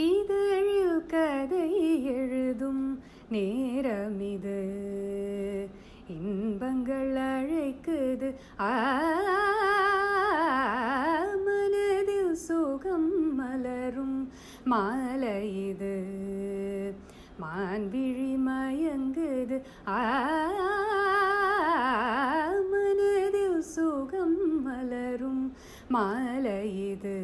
இதழில் கதை எழுதும் நேரமிது, இன்பங்கள் அழைக்குது மனதில் சுகம் மலரும் மாலை இது, மான்விழி மயங்குது மனதில் சுகம் மலரும் மாலை இது.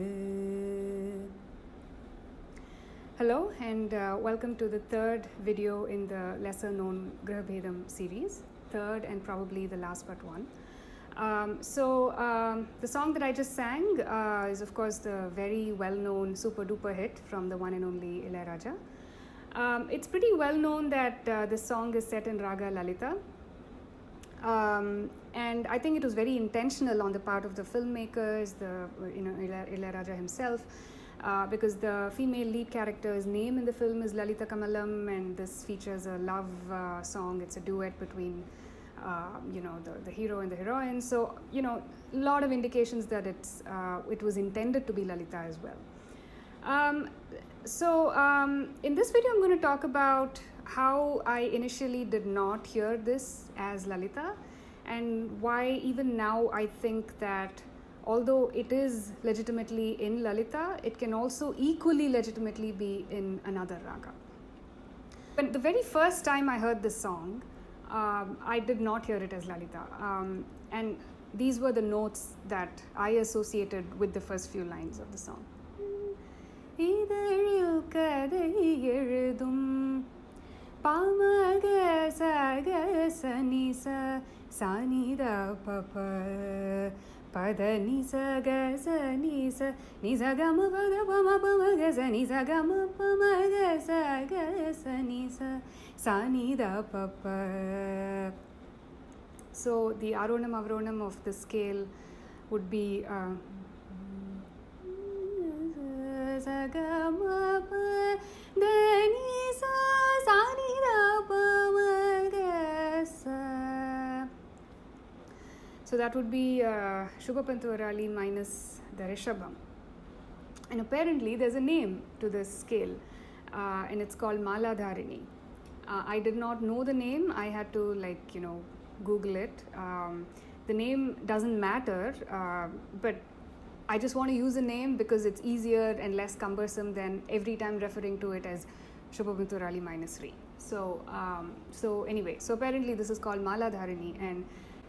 Hello and welcome to the third video in the lesser known Gruhabhedams series, third and probably the last but one. The song that I just sang is of course the very well known super duper hit from the one and only Ilaiyaraaja. It's pretty well known that this song is set in Raga Lalitha, and I think it was very intentional on the part of the filmmakers, Ilaiyaraaja himself. Because the female lead character's name in the film is Lalitha Kamalam, and this features a love song. It's a duet between the hero and the heroine, so a lot of indications that it was intended to be Lalitha as well. In this video I'm going to talk about how I initially did not hear this as Lalitha, and why even now I think that although it is legitimately in Lalitha, it can also equally legitimately be in another raga. When the very first time I heard this song, I did not hear it as Lalitha, and these were the notes that I associated with the first few lines of the song. இதழில் கதை எழுதும் பாமக சக சனிச சானித பப பத நிசக சனிச நிசகம பத பம பமக சனிசகம பமக சக சனிச சானித பப. So the aronam avronam of the scale would be sagama pa nisa sanida pamagasa. So that would be Shubhapantuvarali minus the Rishabham. And apparently there's a name to this scale, and it's called Maladharini. I did not know the name. I had to Google it. The name doesn't matter, but I just want to use a name because it's easier and less cumbersome than every time referring to it as Shubhapantuvarali minus Re. So anyway, so apparently this is called Maladharini, and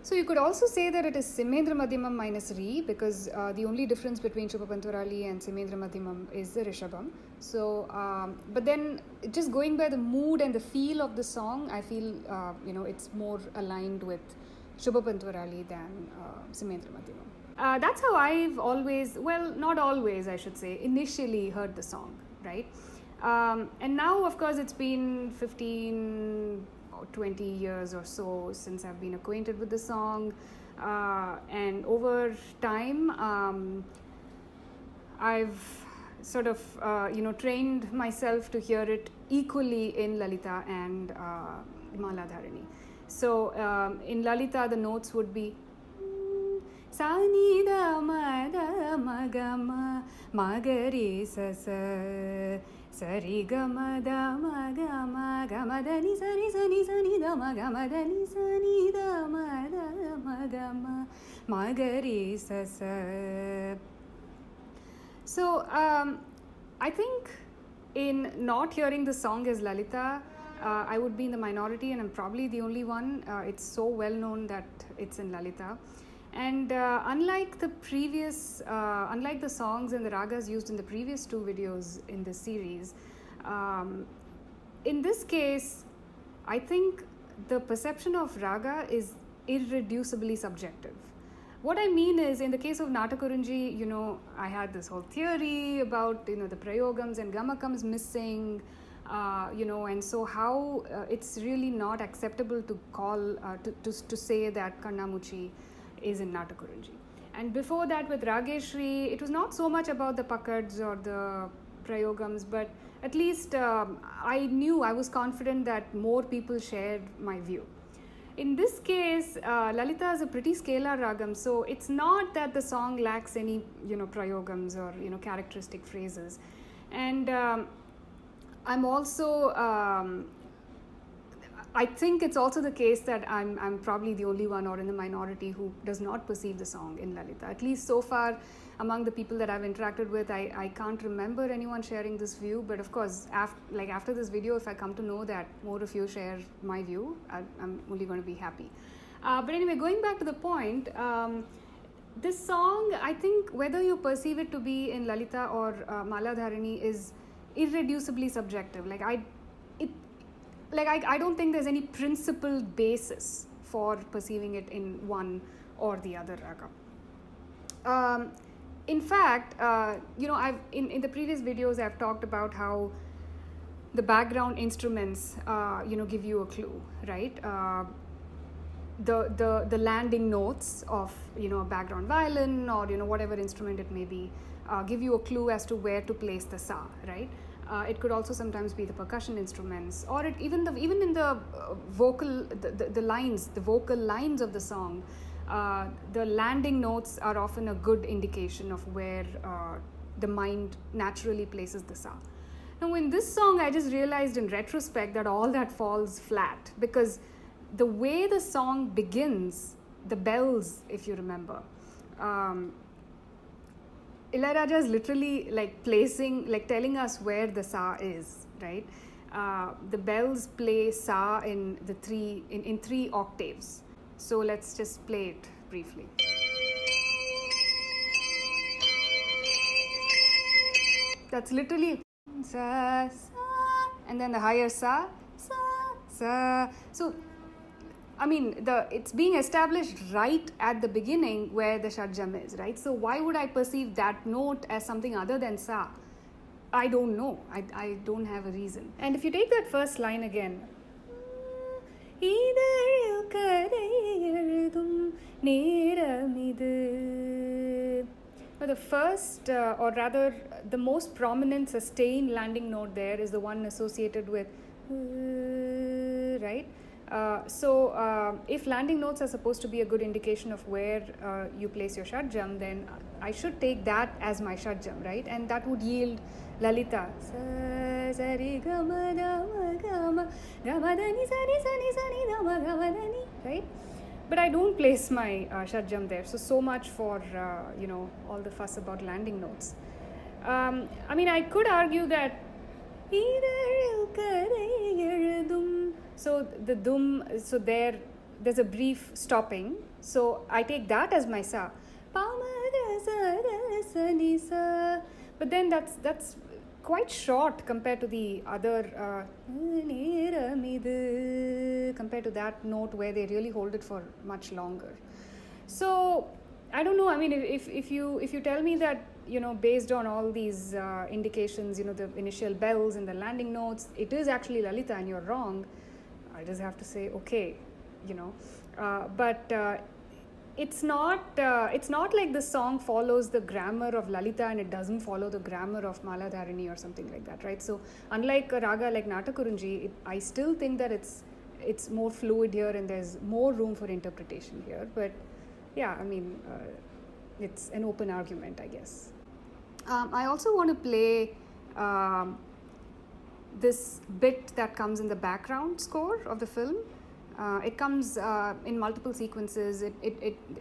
so you could also say that it is Simendra Madhyamam minus Re, because the only difference between Shubhapantuvarali and Simendra Madhyamam is the Rishabham. So, but then just going by the mood and the feel of the song, I feel it's more aligned with Shubhapantuvarali than Simendra Madhyamam. That's how I've always, well, not always I should say, initially heard the song, right? And now of course it's been 15 or 20 years or so since I've been acquainted with the song, and over time I've sort of trained myself to hear it equally in Lalitha and Maladharini. So in Lalitha the notes would be Sanida Mada Magama Magari Sasa Sari Gamada Magama Gamadani Sari Sani Sani da Magamadani Sani da Mada Magama Magari Sasa. So I think in not hearing the song as Lalitha, I would be in the minority, and I'm probably the only one. It's so well known that it's in Lalitha. And unlike the songs and the ragas used in the previous two videos in this series, in this case, I think the perception of raga is irreducibly subjective. What I mean is, in the case of Natakurunji, I had this whole theory about, the prayogams and gamakams missing, and so how it's really not acceptable to call, to say that Kannamuchi is in Natakurunji. And before that with Rageshri, it was not so much about the pakkads or the prayogams, but at least I was confident that more people shared my view. In this case, Lalitha is a pretty scalar ragam, so it's not that the song lacks any, prayogams or, characteristic phrases. And I'm also, I think it's also the case that I'm probably the only one or in the minority who does not perceive the song in Lalitha. At least so far, among the people that I've interacted with, I can't remember anyone sharing this view. But of course, after this video, if I come to know that more of you share my view, I'm only going to be happy. But anyway, going back to the point, this song, I think whether you perceive it to be in Lalitha or Maladharini is irreducibly subjective. I don't think there's any principled basis for perceiving it in one or the other raga. In fact, I've in the previous videos I've talked about how the background instruments, give you a clue, right? The landing notes of a background violin or whatever instrument it may be give you a clue as to where to place the sa, right? It could also sometimes be the percussion instruments, or even in the vocal the vocal lines of the song. The landing notes are often a good indication of where the mind naturally places the sa. Now, in this song, I just realized in retrospect that all that falls flat, because the way the song begins, the bells, if you remember, Ilayaraja is literally telling us where the sa is, right? The bells play sa in three octaves. So let's just play it briefly. That's literally sa, sa, and then the higher sa, sa, sa. So, I mean, it's being established right at the beginning where the shadjam is, right? So why would I perceive that note as something other than sa? I don't know. I don't have a reason. And if you take that first line again, Idazhil Kadhai Ezhudhum Neramidu. The first, or rather the most prominent sustained landing note there is the one associated with right? So if landing notes are supposed to be a good indication of where you place your shadjam, then I should take that as my shadjam, right? And that would yield Lalitha. Sa, sa, ri, ga, ma, da, ma, ga, ma, ga, ma, da, ni, sa, ni, sa, ni, sa, ni, da, ma, ga, ma, da, ni, right? But I don't place my shadjam there. So much for, all the fuss about landing notes. I mean, I could argue that so the dum, so there's a brief stopping. So I take that as my sa. But then that's quite short compared to the other compared to that note where they really hold it for much longer. So I don't know. I mean, if you tell me that based on all these indications, the initial bells and the landing notes, it is actually Lalitha and you're wrong, I just have to say okay, but it's not like the song follows the grammar of Lalitha and it doesn't follow the grammar of Maladharini or something like that, right? So unlike a raga like Natakurunji, I still think that it's more fluid here and there's more room for interpretation here. But yeah, I mean, it's an open argument, I guess. I also want to play this bit that comes in the background score of the film. It comes in multiple sequences.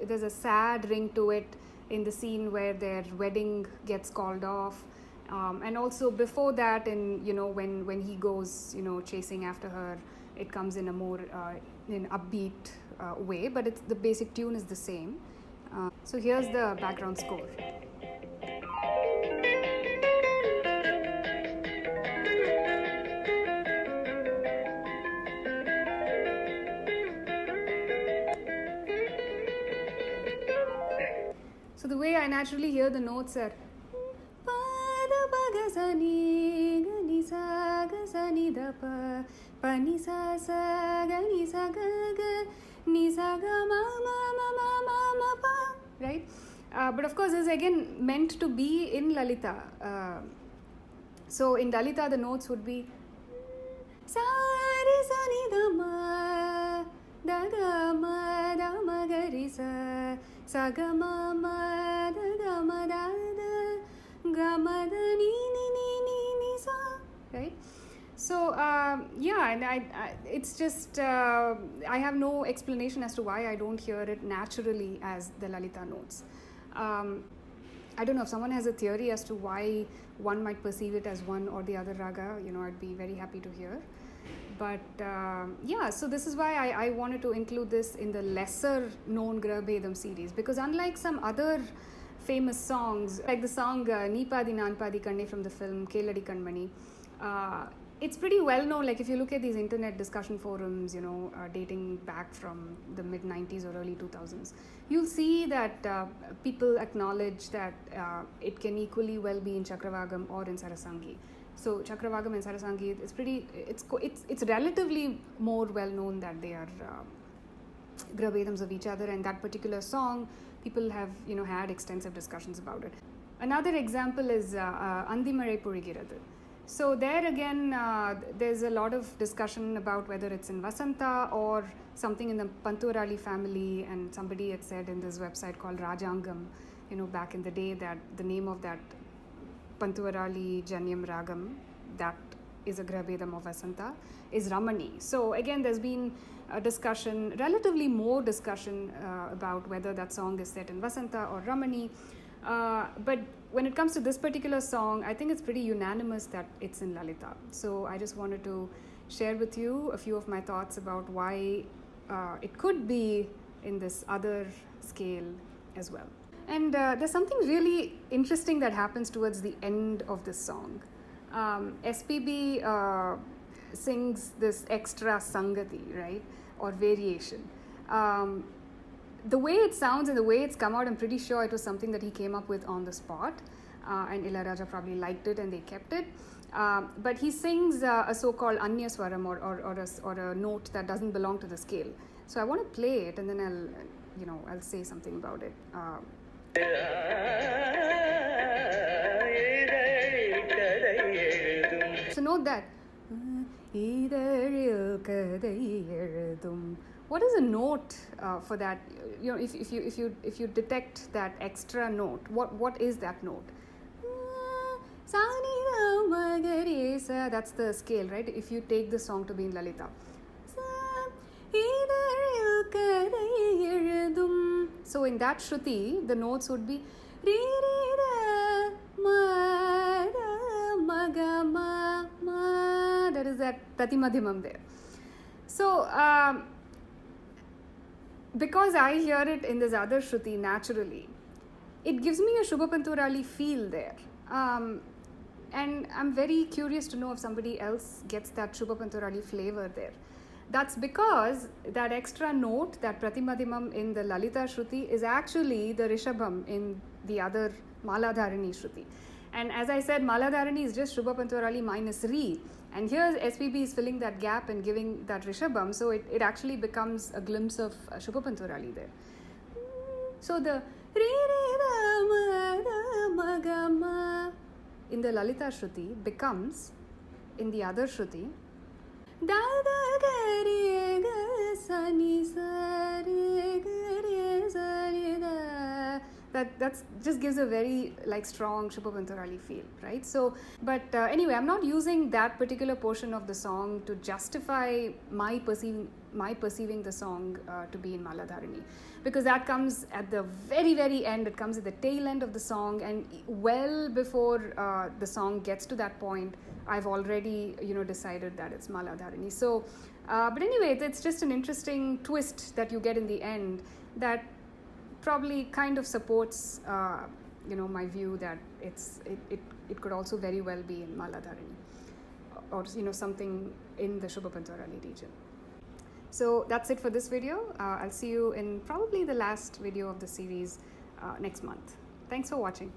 There's a sad ring to it in the scene where their wedding gets called off, and also before that, when he goes chasing after her, it comes in a more in upbeat way, but the basic tune is the same. So here's the background score. So the way I naturally hear the notes are pa da pa ga sa ni ga ni sa ga sa ni da pa ni sa sa ga ni sa ga ga ni sa ga ma ma ma ma ma ma pa, right? But of course, this is again meant to be in Lalitha. So in Lalitha, the notes would be sa re sa ni da ma da ga ma ga ri sa sa ga ma ma da ga ma da da ga ma da ni ni ni ni So yeah, and it's just I have no explanation as to why I don't hear it naturally as the Lalitha notes. I don't know if someone has a theory as to why one might perceive it as one or the other raga. I'd be very happy to hear. But yeah, so this is why I wanted to include this in the lesser known Gruhabhedams series, because unlike some other famous songs, like the song Neepadi Nanpadi Kanne from the film Keladi Kanmani, it's pretty well known. Like if you look at these internet discussion forums, dating back from the mid 90s or early 2000s, you'll see that people acknowledge that it can equally well be in Chakravagam or in Sarasangi. So Chakravagam and Sarasangi, it's relatively more well known that they are Gruhabhedams of each other, and that particular song, people have had extensive discussions about it. Another example is Andimazhai Purigirathu. So there again, there's a lot of discussion about whether it's in Vasanta or something in the Pantuvarali family, and somebody had said in this website called Rajangam, back in the day, that the name of that Pantuvarali Janyam Ragam, that is a Gruhabhedam of Vasanta, is Ramani. So again, there's been a discussion, relatively more discussion about whether that song is set in Vasanta or Ramani. But when it comes to this particular song, I think it's pretty unanimous that it's in Lalitha. So I just wanted to share with you a few of my thoughts about why it could be in this other scale as well. And there's something really interesting that happens towards the end of this song. SPB sings this extra sangati, right, or variation. The way it sounds and the way it's come out, I'm pretty sure it was something that he came up with on the spot, and Ilayaraja probably liked it and they kept it. But he sings a so-called Anya Swaram or a note that doesn't belong to the scale. So I want to play it and then I'll say something about it. So note that. Idazhil Kadhai Ezhudhum. What is a note for that? If you detect that extra note, what is that note? That's the scale, right? If you take the song to be in Lalitha. So in that Shruti, the notes would be Re Re Ra Ma Ra Ma Ga Ma Ma. That is that Pratimadhimam there. So because I hear it in this other Shruti naturally, it gives me a Shubha Pantuvarali feel there. And I'm very curious to know if somebody else gets that Shubha Pantuvarali flavor there. That's because that extra note, that Pratimadhimam in the Lalitha Shruti, is actually the Rishabham in the other Maladharani Shruti. And as I said, Maladharani is just Shubha Pantuvarali minus Re. And here SPB is filling that gap and giving that Rishabham. So it actually becomes a glimpse of Shubha Pantuvarali there. So the Re Re Ra Ma Ra Ma Ga Ma in the Lalitha Shruti becomes, in the other Shruti, Da da ga re ga sa ni sa re ga re sa re da. That's just gives a very strong Shubha Pantuvarali feel, right? So, but anyway, I'm not using that particular portion of the song to justify my perceiving the song to be in Maladharani, because that comes at the very, very end. It comes at the tail end of the song, and well before the song gets to that point, I've already decided that it's Maladharani. So, but anyway, it's just an interesting twist that you get in the end that probably kind of supports my view that it could also very well be in Maladharani or something in the Shubha Pantuvarali region. So that's it for this video. I'll see you in probably the last video of the series next month. Thanks for watching.